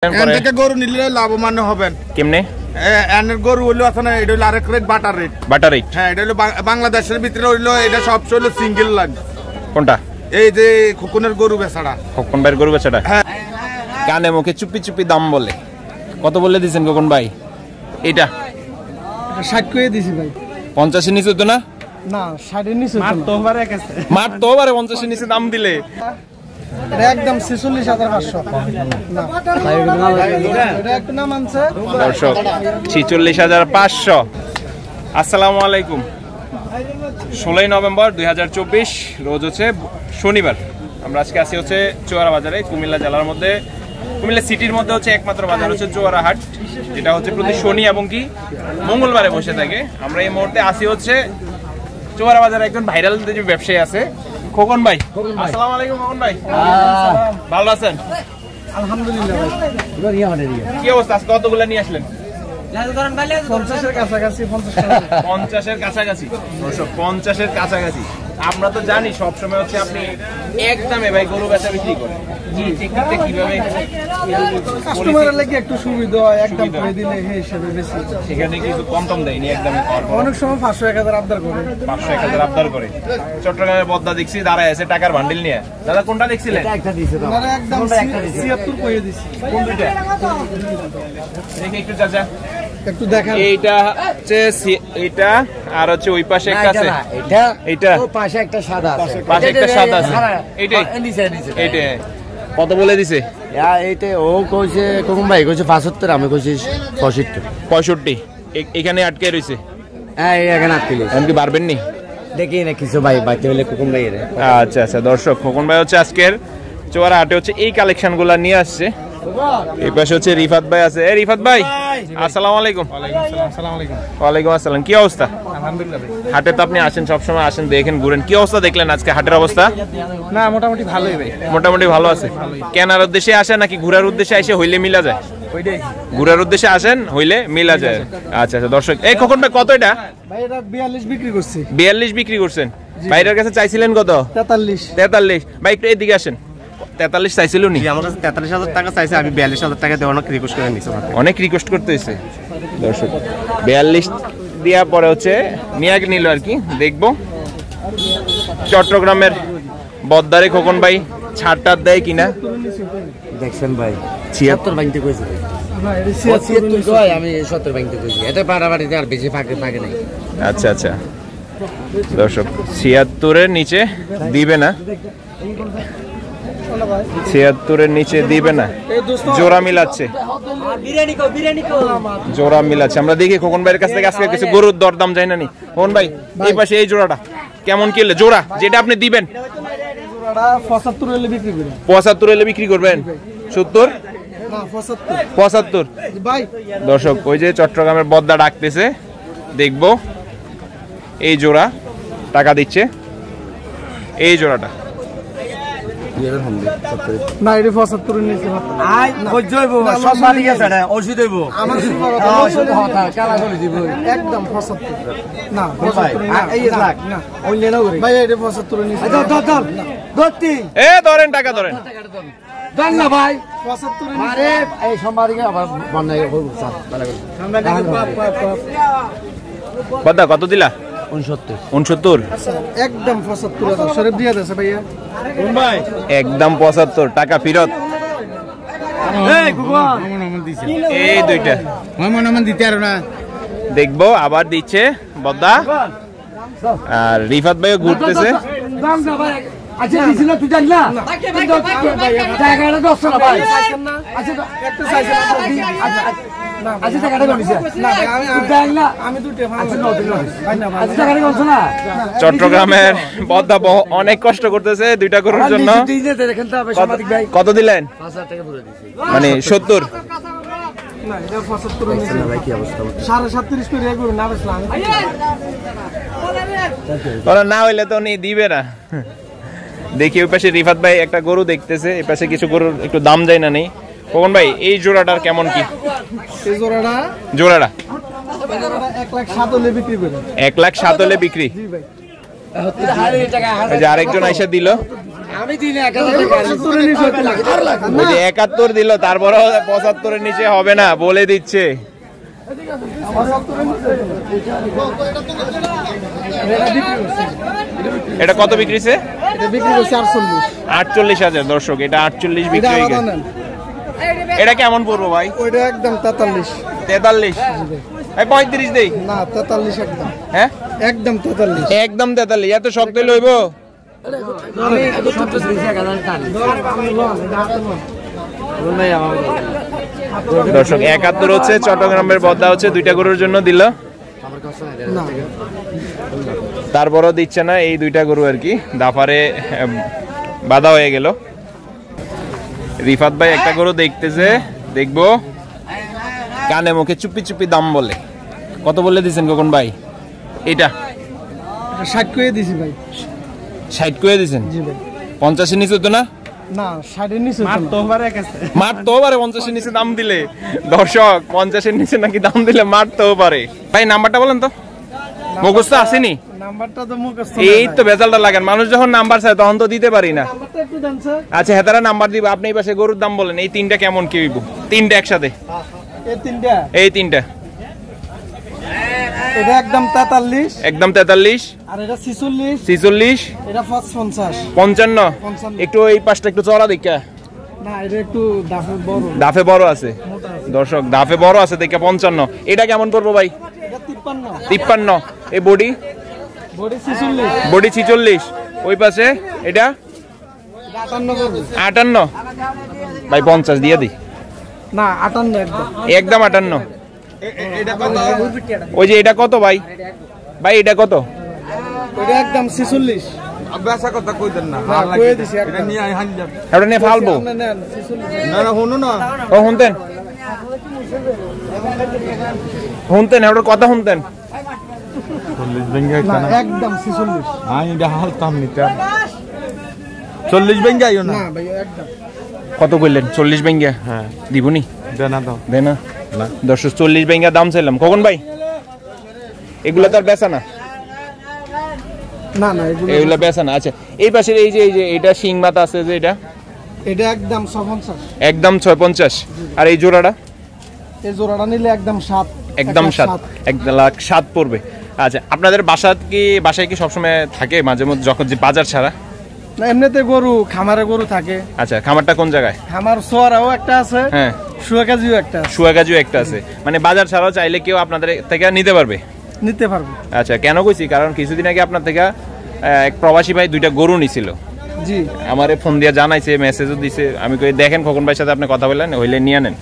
গরু নিলে লাভবান হবেন কেমনে? গরু হইলো আছে না, এটা হইলো আরেক rate, butter rate. Butter rate, হ্যাঁ, এটা হইলো বাংলাদেশের ভিতরে হইলো, এটা সবচেয়ে হইলো সিঙ্গেল লাইন। কোনটা? এই যে খোকনের গরু বেচাটা, খোকন ভাইয়ের গরু বেচাটা। হ্যাঁ, কানে মুখে চুপি চুপি দাম বলে। কত বলে দিয়েছেন খোকন ভাই? এটা 60 করে দিছি ভাই। 50 এর নিচে তো না? না, 60 এর নিচে মার তো বারে 50 এর নিচে দাম দিলে একদম 46,500। না এটা একটু নাম আনছে দর্শক, 46,500। আসসালামু আলাইকুম। 16 নভেম্বর 2024 রোজ হচ্ছে শনিবার। আমরা আজকে আসি হচ্ছে চুয়ারা বাজারে, কুমিল্লা জেলার মধ্যে, কুমিল্লা সিটির মধ্যে হচ্ছে একমাত্র বাজার হচ্ছে চুয়ারা হাট, যেটা হচ্ছে প্রতি শনি এবং কি মঙ্গলবারে বসে থাকে। আমরা এই মুহূর্তে আসি হচ্ছে চুয়ারা বাজারে একজন ভাইরাল যে ব্যবসায়ী আছে, খোকন ভাই। আসসালামু আলাইকুম খোকন ভাই, ভালো আছেন? আলহামদুলিল্লাহ ভাই। কি অবস্থা? আজকে কতগুলো নিয়ে আসলেন? 50 এর কাছাকাছি। 50 এর কাছাকাছি। 50 এর কাছাকাছি। আমরা তো জানি সবসময় হচ্ছে আপনি একদমে ভাই গরু বেচা বিক্রি করেন। কিভাবে কাস্টমারের লাগি একটু সুবিধা হয়, একদম করে দিলে এই হিসাবে বেশি। সেখানে কিছু কম টম দেয়নি একদমই। অনেক সময় 500-1000 আবদার করে। 500-1000 আবদার করে। চট্টগ্রামের বদ্দা দেখছি দাঁড়ায় আছে টাকার বান্ডিল নিয়ে। দাদা কোনটা দেখছিলেন? একটা দিছে দাও। না একদম 76 কইয়ে দিছি। কোন দুইটা? দেখি একটু চাচা একটু দেখান। এইটা হচ্ছে এইটা, আর হচ্ছে ওই পাশে একটা আছে। এইটা ও পাশে একটা সাদা আছে। পাশে একটা সাদা আছে। এইটাই এইটাই। কত বলে দিছে? এইটা ও কইছে কোন ভাই কইছে 75, আমি কইছি 65। এখানে আটকে রইছে। হ্যাঁ, এখানে আটকে রইছে। এমন কি বাড়বেন নি? দেখি না কিছু ভাই বাইতে হলে কোন ভাই রে। আচ্ছা আচ্ছা দর্শক, খোকন ভাই হচ্ছে আজকের চুয়ারা হাটে হচ্ছে এই কালেকশনগুলো নিয়ে আসছে। এই পাশে হচ্ছে রিফাত ভাই আছে। এই রিফাত ভাই, আসসালামু আলাইকুম। ওয়ালাইকুম আসসালাম। কি অবস্থা? আলহামদুলিল্লাহ ভাই। হাটে তো আপনি আসেন, সবসময় আসেন, দেখেন, ঘুরেন। কি অবস্থা দেখলেন আজকে হাটের অবস্থা? না, মোটামুটি ভালোই ভাই। মোটামুটি ভালো আছে। কেনার উদ্দেশ্যে আসেন নাকি ঘুরার উদ্দেশ্যে এসে হইলে মিলা যায়? ওইটাই। ঘুরার উদ্দেশ্যে আসেন, হইলে মিলা যায়। আচ্ছা আচ্ছা দর্শক, এই খোকন ভাই কত এটা? ভাই এটা 42 বিক্রি করছি। 42 বিক্রি করছেন? বাইরের কাছে চাইছিলেন কত? 43। ভাই একটু এদিকে আসেন। 43 চাইছিল নি? আমার কাছে 43,000 টাকা চাইছে, আমি 42,000 টাকা দিয়ে অনেক রিকোয়েস্ট করে নিছি। অনেক রিকোয়েস্ট করতে হয়েছে দর্শক। 42 দেওয়ার পরে হচ্ছে নিয়াকে নিল আর কি। দেখবো চট্টগ্রামের বদ্দারে খোকন ভাই ছাড় দেয় কিনা। দেখছেন ভাই 76 ভাঙতে কইছে। না, এটা 76 কই, আমি 70 ভাঙতে কইছি। এটা পাড়াবাড়িতে আর বেশি ফাঁকে নাই। আচ্ছা আচ্ছা দর্শক, 76 এর নিচে দিবে না। 76 এর নিচে দিবে না। জোড়া মিলাচ্ছে, জোড়া মিলাচ্ছে। আমরা দেখি খোকন ভাইয়ের কাছ থেকে আজকে কিছু গরুর দরদাম যায় না নি। খোকন ভাই, এই পাশে এই জোড়াটা কেমন কিনলে? জোড়া যেটা আপনি দিবেন 75 হলে বিক্রি করি। 75 হলে বিক্রি করবেন? 70 না, 75 ভাই। দর্শক, ওই যে চট্টগ্রামের বদ্দা ডাকতেছে, দেখবো। এই জোড়া টাকা দিচ্ছে, এই জোড়াটা না, এটা 75 এর নিচে। আই কই জইবো সব মালিক আছে না, ওষুধ দেব আমার ওষুধ হতা কালা করে দিব একদম 75। না, 75 না, এই লাখ না ওই লেনাও করে ভাই, এটা 75 এর নিচে। ধর ধরতি এ ধরেন, টাকা ধরেন। দেন না ভাই 75 এর আরে এই সম্মাদিকে আবার বন্যায় হইব স্যার ভালো করে বদ্দা কত দিলা? 69 আচ্ছা, একদম 75 শরীফ দিয়ে দেছে ভাইয়া। ভাই একদম 75 টাকা ফেরত। এই গুগল এই দুইটা মন দিতে আর না দেখবো, আবার দিচ্ছে বদ্দা। আর রিফাত ভাইও ঘুরতেছে। দাম না ভাই, আচ্ছা দিছিল তুই জানি না টাকাটা 10 না ভাই। আচ্ছা একটা সাইজ আচ্ছা আচ্ছা টাকাটা গনিছে না ভাই, আমি দুটো আচ্ছা ভাই না ভাই, আচ্ছা টাকাটা গনছ না। চট্টগ্রামের বদ্দা অনেক কষ্ট করতেছে দুইটা গরুর জন্য। কত দিলেন? 5000 টাকা পুরো দিছি, মানে 70। না, এটা 75 এর নিচে ভাই। কি অবস্থা? 37.5 করে এগুলো না বেচলাম। ওরা না হইলে তো উনি দিবে না। দেখি ওই পাশে রিফাত ভাই একটা গরু দেখতেছে, এই পাশে কিছু গরুর একটু দাম যায় না নেই। খোকন ভাই, এই জোড়াটার কেমন কি? এই জোড়াটা 1,07,000 হলে বিক্রি করে। 1,07,000 হলে বিক্রি। জি ভাই। আরেকজন আইসা দিল। আমি দিন 71 নিচে আর লাগে ওই যে 71 দিল, তারপরে 75 এর নিচে হবে না বলে দিচ্ছে। এটা কত বিক্রিছে? এটা বিক্রি করছে 48,000 দর্শক, এটা 48 বিক্রি হয়ে গেছে। এটা কেমন পড়বো ভাই? ওইটা একদম 43। 43 এই 35 দেই না 43 একদম। হ্যাঁ একদম 43। একদম 43। এত শক্ত লইবো? আমি 70 দিছি 1000 টাকা ভাই আমার দর্শক 71 হচ্ছে, চট্টগ্রামের বদ্দা হচ্ছে, দুইটা গরুর জন্য দিল, তারপরও দিচ্ছে না এই দুইটা গরু আর কি, দাফারে বাধা হয়ে গেল। রিফাত ভাই একটা গরু দেখতেছে, দেখবো, কানে মুখে চুপি চুপি দাম বলে। কত বলে দিচ্ছেন কখন ভাই? এটা 60 করে দিছি ভাই। 60 করে দিচ্ছেন? জি ভাই। 50 নিচে তো না? না 60 এর নিচে মার তো পারে 50 এর নিচে দাম দিলে, দর্শক 50 এর নিচে নাকি দাম দিলে মারতেও পারে। ভাই নাম্বারটা বলেন তো, মুখস্থ আসেনি? নাম্বারটা তো মুখস্থ এই তো বেজালটা লাগান, মানুষ যখন নাম্বার চায় তখন তো দিতে পারি না। নাম্বারটা একটু দেন স্যার। আচ্ছা হেতারা নাম্বার দিব, আপনি এই পাশে গরুর দাম বলেন। এই তিনটা কেমন কি হইব? তিনটা একসাথে, এই তিনটা। এই তিনটা। এটা একদম 43। একদম 43। আর এটা 46। 46। এটা 50। 55। একটু এই পাশটা একটু চড়া দেখা। না এটা একটু দাফে বড়। দাফে বড় আছে দর্শক, দাফে বড় আছে দেখে 55। এটা কেমন পড়বো ভাই? এটা 53। 53। এই বডি? বডি 46। বডি 46। ওই পাশে এটা 58 করবে। 58। ভাই 50 দিয়ে দিই। না 58 একদম। একদম 58। ওই যে এটা কত ভাই? ভাই এটা কত? ওটা একদম 46। আব্বাসা কথা কই দেন না, না কই দিছি এটা একদম। নিয়ে আই হান যাব এটা নিয়ে ফালবো? আপনি নেন 46। না না শুনো না, ও শুনতেন শুনতেন ওটার কথা শুনতেন? 40 বেঙ্গা না না একদম 46। আই এটা হালতাম নিতা 40 বেঙ্গা আইও না। না ভাই একদম। কত কইলেন? 40 বেঙ্গা? হ্যাঁ দিবনি? দেনা দাও দে না। না 140 বেঙ্গা দাম চাইলাম। কখন ভাই এগুলো তো আর বেচা না? না না এগুলো এগুলো বেচা না। আচ্ছা এই পাশের এই যে এটা শিং মাথা আছে যে এটা? এটা একদম 56। একদম 650। আর এই জোড়াটা? এই জোড়াটা নিলে একদম 7। একদম 7। 1,07,000 পড়বে। আচ্ছা আপনাদের বাসায় কি সবসময় থাকে মাঝে মধ্যে যখন যে বাজার ছাড়া? না এমনিতে গরু খামারে গরু থাকে। আচ্ছা খামারটা কোন জায়গায়? খামার সোয়ারাও একটা আছে, হ্যাঁ সুয়াকাজিও একটা আছে। সুয়াগাজু একটা আছে, মানে বাজার ছাড়াও চাইলে কেউ আপনাদের থেকে নিতে পারবে? নিতে পারবো। আচ্ছা কেন কইছি, কারণ কিছুদিন আগে আপনার থেকে এক প্রবাসী ভাই 2টা গরু নিছিল, জি আমারে ফোন দিয়ে জানাইছে, মেসেজও দিছে। আমি কই দেখেন খোকন ভাইয়ের সাথে আপনি কথা বললেন, হইলে নিয়ে নেন।